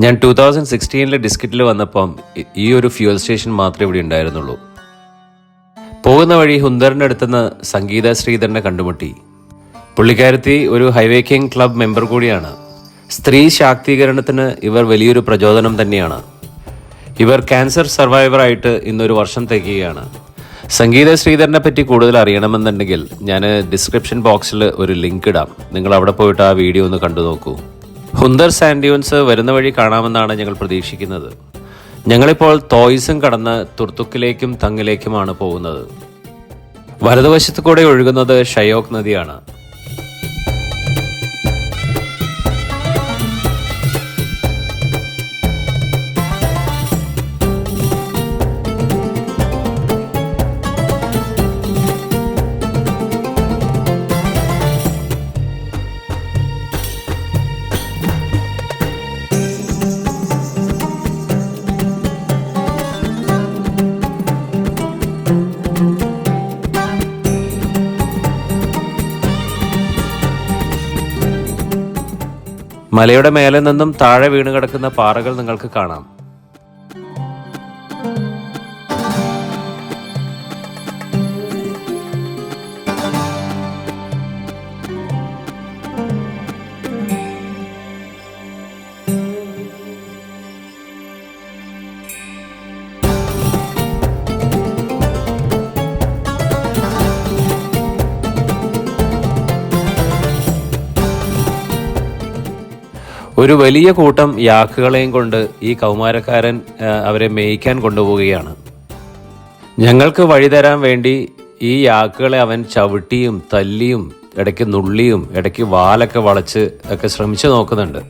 ഞാൻ 2016 ഡിസ്കിറ്റിൽ വന്നപ്പം ഈ ഒരു ഫ്യൂൽ സ്റ്റേഷൻ മാത്രമേ ഇവിടെ ഉണ്ടായിരുന്നുള്ളൂ. പോകുന്ന വഴി ഹുന്ദറിൻ്റെ അടുത്തുനിന്ന് സംഗീത ശ്രീധരനെ കണ്ടുമുട്ടി. പുള്ളിക്കാരത്തി ഒരു ഹൈവേ കിങ് ക്ലബ് മെമ്പർ കൂടിയാണ്. സ്ത്രീ ശാക്തീകരണത്തിന് ഇവർ വലിയൊരു പ്രചോദനം തന്നെയാണ്. ഇവർ ക്യാൻസർ സർവൈവറായിട്ട് ഇന്നൊരു വർഷം തികയാണ്. സംഗീത ശ്രീധരനെ പറ്റി കൂടുതൽ അറിയണമെന്നുണ്ടെങ്കിൽ ഞാൻ ഡിസ്ക്രിപ്ഷൻ ബോക്സിൽ ഒരു ലിങ്ക് ഇടാം. നിങ്ങൾ അവിടെ പോയിട്ട് ആ വീഡിയോ ഒന്ന് കണ്ടു നോക്കൂ. ഹുന്ദർ സാൻഡ് ഡ്യൂൺസ് വരുന്ന വഴി കാണാമെന്നാണ് ഞങ്ങൾ പ്രതീക്ഷിക്കുന്നത്. ഞങ്ങളിപ്പോൾ തോയ്സും കടന്ന് തുർത്തുക്കിലേക്കും തങ്ങിലേക്കുമാണ് പോകുന്നത്. വലതുവശത്ത് കൂടെ ഒഴുകുന്നത് ഷയോക്ക് നദിയാണ്. മലയുടെ മേലെ നിന്നും താഴെ വീണ് കിടക്കുന്ന പാറകൾ നിങ്ങൾക്ക് കാണാം. ഒരു വലിയ കൂട്ടം യാക്കുകളെയും കൊണ്ട് ഈ കൗമാരക്കാരൻ അവരെ മേയ്ക്കാൻ കൊണ്ടുപോവുകയാണ്. ഞങ്ങൾക്ക് വഴി തരാൻ വേണ്ടി ഈ യാക്കുകളെ അവൻ ചവിട്ടിയും തല്ലിയും ഇടയ്ക്ക് നുള്ളിയും ഇടയ്ക്ക് വാലൊക്കെ വളച്ച് ഒക്കെ ശ്രമിച്ചു നോക്കുന്നുണ്ട്.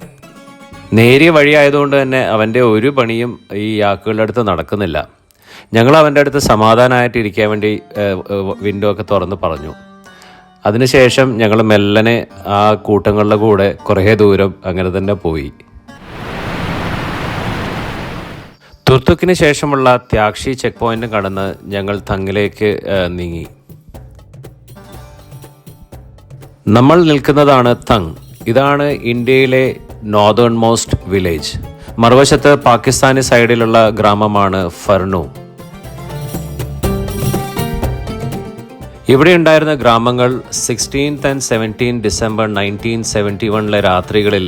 നേരിയ വഴിയായതുകൊണ്ട് തന്നെ അവൻ്റെ ഒരു പണിയും ഈ യാക്കുകളുടെ അടുത്ത് നടക്കുന്നില്ല. ഞങ്ങൾ അവൻ്റെ അടുത്ത് സമാധാനമായിട്ട് ഇരിക്കാൻ വേണ്ടി വിൻഡോ ഒക്കെ തുറന്ന് പറഞ്ഞു. അതിനുശേഷം ഞങ്ങൾ മെല്ലനെ ആ കൂട്ടങ്ങളുടെ കൂടെ കുറേ ദൂരം അങ്ങനെ തന്നെ പോയി. തുർത്തുക്കിന് ശേഷമുള്ള ത്യാക്ഷി ചെക്ക് പോയിന്റ് കടന്ന് ഞങ്ങൾ തങ്ങിലേക്ക് നീങ്ങി. നമ്മൾ നിൽക്കുന്നതാണ് തങ്. ഇതാണ് ഇന്ത്യയിലെ നോർത്തേൺ മോസ്റ്റ് വില്ലേജ്. മറുവശത്ത് പാകിസ്ഥാനി സൈഡിലുള്ള ഗ്രാമമാണ് ഫർണു. ഇവിടെ ഉണ്ടായിരുന്ന ഗ്രാമങ്ങൾ 16th and 17th ഡിസംബർ 1971 രാത്രികളിൽ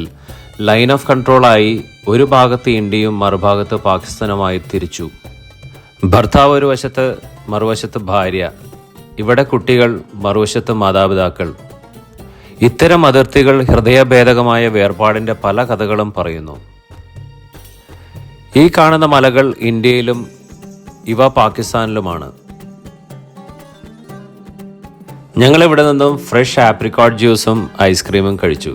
ലൈൻ ഓഫ് കൺട്രോളായി ഒരു ഭാഗത്ത് ഇന്ത്യയും മറുഭാഗത്ത് പാകിസ്ഥാനുമായി തിരിച്ചു. ഭർത്താവ് ഒരു വശത്ത്, മറുവശത്ത് ഭാര്യ, ഇവിടെ കുട്ടികൾ, മറുവശത്ത് മാതാപിതാക്കൾ. ഇത്തരം അതിർത്തികൾ ഹൃദയഭേദകമായ വേർപാടിൻ്റെ പല കഥകളും പറയുന്നു. ഈ കാണുന്ന മലകൾ ഇന്ത്യയിലും ഇവ പാകിസ്ഥാനിലുമാണ്. ഞങ്ങളിവിടെ നിന്നും ഫ്രഷ് ആപ്രിക്കോട്ട് ജ്യൂസും ഐസ്ക്രീമും കഴിച്ചു.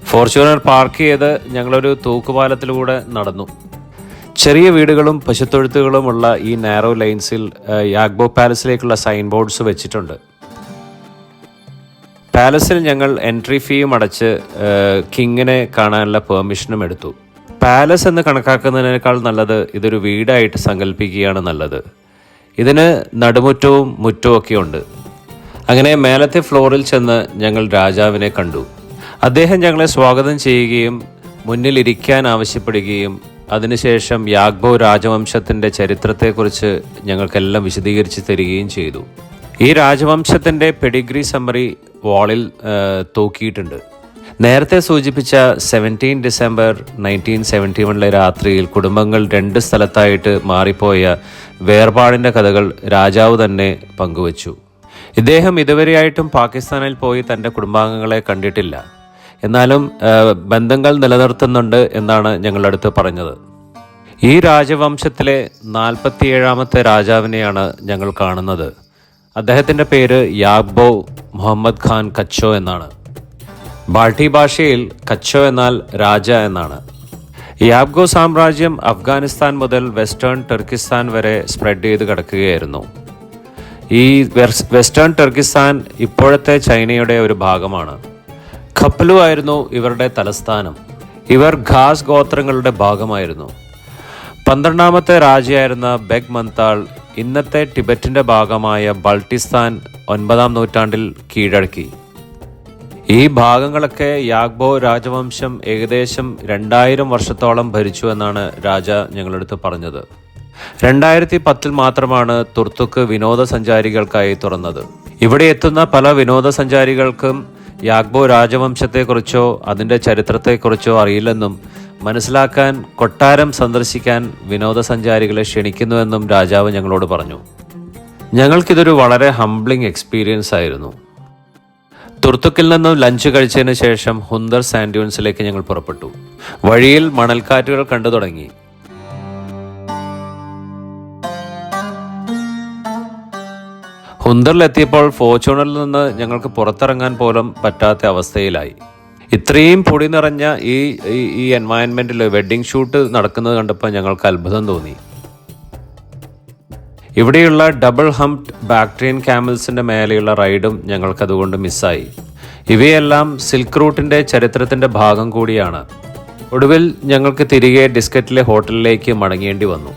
ഫോർച്യൂണർ പാർക്ക് ചെയ്ത് ഞങ്ങളൊരു തൂക്കുപാലത്തിലൂടെ നടന്നു. ചെറിയ വീടുകളും പശുത്തൊഴുത്തുകളുമുള്ള ഈ നാരോ ലൈൻസിൽ യാഗ്ബോ പാലസിലേക്കുള്ള സൈൻ ബോർഡ്സ് വെച്ചിട്ടുണ്ട്. പാലസിൽ ഞങ്ങൾ എൻട്രി ഫീയും അടച്ച് കിങ്ങിനെ കാണാനുള്ള പെർമിഷനും എടുത്തു. പാലസ് എന്ന് കണക്കാക്കുന്നതിനേക്കാൾ നല്ലത് ഇതൊരു വീടായിട്ട് സങ്കല്പിക്കുകയാണ് നല്ലത്. ഇതിന് നടുമുറ്റവും മുറ്റവും ഒക്കെ ഉണ്ട്. അങ്ങനെ മേലത്തെ ഫ്ലോറിൽ ചെന്ന് ഞങ്ങൾ രാജാവിനെ കണ്ടു. അദ്ദേഹം ഞങ്ങളെ സ്വാഗതം ചെയ്യുകയും മുന്നിലിരിക്കാൻ ആവശ്യപ്പെടുകയും അതിനുശേഷം യാഗ്ബോ രാജവംശത്തിൻ്റെ ചരിത്രത്തെക്കുറിച്ച് ഞങ്ങൾക്കെല്ലാം വിശദീകരിച്ച് തരികയും ചെയ്തു. ഈ രാജവംശത്തിൻ്റെ പെഡിഗ്രി സമ്മറി വാളിൽ തൂക്കിയിട്ടുണ്ട്. നേരത്തെ സൂചിപ്പിച്ച 17 ഡിസംബർ 1971 രാത്രിയിൽ കുടുംബങ്ങൾ 2 സ്ഥലത്തായിട്ട് മാറിപ്പോയ വേർപാടിൻ്റെ കഥകൾ രാജാവ് തന്നെ പങ്കുവച്ചു. ഇദ്ദേഹം ഇതുവരെയായിട്ടും പാകിസ്ഥാനിൽ പോയി തൻ്റെ കുടുംബാംഗങ്ങളെ കണ്ടിട്ടില്ല. എന്നാലും ബന്ധങ്ങൾ നിലനിർത്തുന്നുണ്ട് എന്നാണ് ഞങ്ങളുടെ അടുത്ത് പറഞ്ഞത്. ഈ രാജവംശത്തിലെ 47ാമത്തെ രാജാവിനെയാണ് ഞങ്ങൾ കാണുന്നത്. അദ്ദേഹത്തിൻ്റെ പേര് യാഗ്ബോ മുഹമ്മദ് ഖാൻ കച്ചോ എന്നാണ്. ബാൾട്ടി ഭാഷയിൽ കച്ചോ എന്നാൽ രാജ എന്നാണ്. യാബ്ഗോ സാമ്രാജ്യം അഫ്ഗാനിസ്ഥാൻ മുതൽ വെസ്റ്റേൺ ടർക്കിസ്ഥാൻ വരെ സ്പ്രെഡ് ചെയ്ത് കിടക്കുകയായിരുന്നു. ഈ വെസ്റ്റേൺ ടർക്കിസ്ഥാൻ ഇപ്പോഴത്തെ ചൈനയുടെ ഒരു ഭാഗമാണ്. ഖപ്ലു ആയിരുന്നു ഇവരുടെ തലസ്ഥാനം. ഇവർ ഖാസ് ഗോത്രങ്ങളുടെ ഭാഗമായിരുന്നു. 12ാമത്തെ രാജയായിരുന്ന ബെഗ് മന്താൾ ഇന്നത്തെ ടിബറ്റിൻ്റെ ഭാഗമായ ബൾട്ടിസ്ഥാൻ 9ാം നൂറ്റാണ്ടിൽ കീഴടക്കി. ഈ ഭാഗങ്ങളൊക്കെ യാഗ്ബോ രാജവംശം ഏകദേശം 2000 വർഷത്തോളം ഭരിച്ചു എന്നാണ് രാജ ഞങ്ങളടുത്ത് പറഞ്ഞത്. 2010 മാത്രമാണ് തുർത്തുക്ക് വിനോദസഞ്ചാരികൾക്കായി തുറന്നത്. ഇവിടെ എത്തുന്ന പല വിനോദസഞ്ചാരികൾക്കും യാഗ്ബോ രാജവംശത്തെക്കുറിച്ചോ അതിൻ്റെ ചരിത്രത്തെക്കുറിച്ചോ അറിയില്ലെന്നും മനസ്സിലാക്കാൻ കൊട്ടാരം സന്ദർശിക്കാൻ വിനോദസഞ്ചാരികളെ ക്ഷണിക്കുന്നുവെന്നും രാജാവ് ഞങ്ങളോട് പറഞ്ഞു. ഞങ്ങൾക്കിതൊരു വളരെ ഹംബ്ലിംഗ് എക്സ്പീരിയൻസ് ആയിരുന്നു. തുർത്തുക്കിൽ നിന്നും ലഞ്ച് കഴിച്ചതിന് ശേഷം ഹുന്ദർ സാൻഡ് ഡ്യൂൺസിലേക്ക് ഞങ്ങൾ പുറപ്പെട്ടു. വഴിയിൽ മണൽക്കാറ്റുകൾ കണ്ടു തുടങ്ങി. ഹുന്ദറിലെത്തിയപ്പോൾ ഫോർച്യൂണറിൽ നിന്ന് ഞങ്ങൾക്ക് പുറത്തിറങ്ങാൻ പോലും പറ്റാത്ത അവസ്ഥയിലായി. ഇത്രയും പൊടി നിറഞ്ഞ ഈ എൻവയൺമെൻറ്റിൽ വെഡ്ഡിംഗ് ഷൂട്ട് നടക്കുന്നത് കണ്ടപ്പോൾ ഞങ്ങൾക്ക് അത്ഭുതം തോന്നി. ഇവിടെയുള്ള ഡബിൾ ഹംപ്ഡ് ബാക്ട്രിയൻ ക്യാമൽസിൻ്റെ മേലെയുള്ള റൈഡും ഞങ്ങൾക്കതുകൊണ്ട് മിസ്സായി. ഇവയെല്ലാം സിൽക്ക് റൂട്ടിൻ്റെ ചരിത്രത്തിൻ്റെ ഭാഗം കൂടിയാണ്. ഒടുവിൽ ഞങ്ങൾക്ക് തിരികെ ഡിസ്കറ്റിലെ ഹോട്ടലിലേക്ക് മടങ്ങേണ്ടി വന്നു.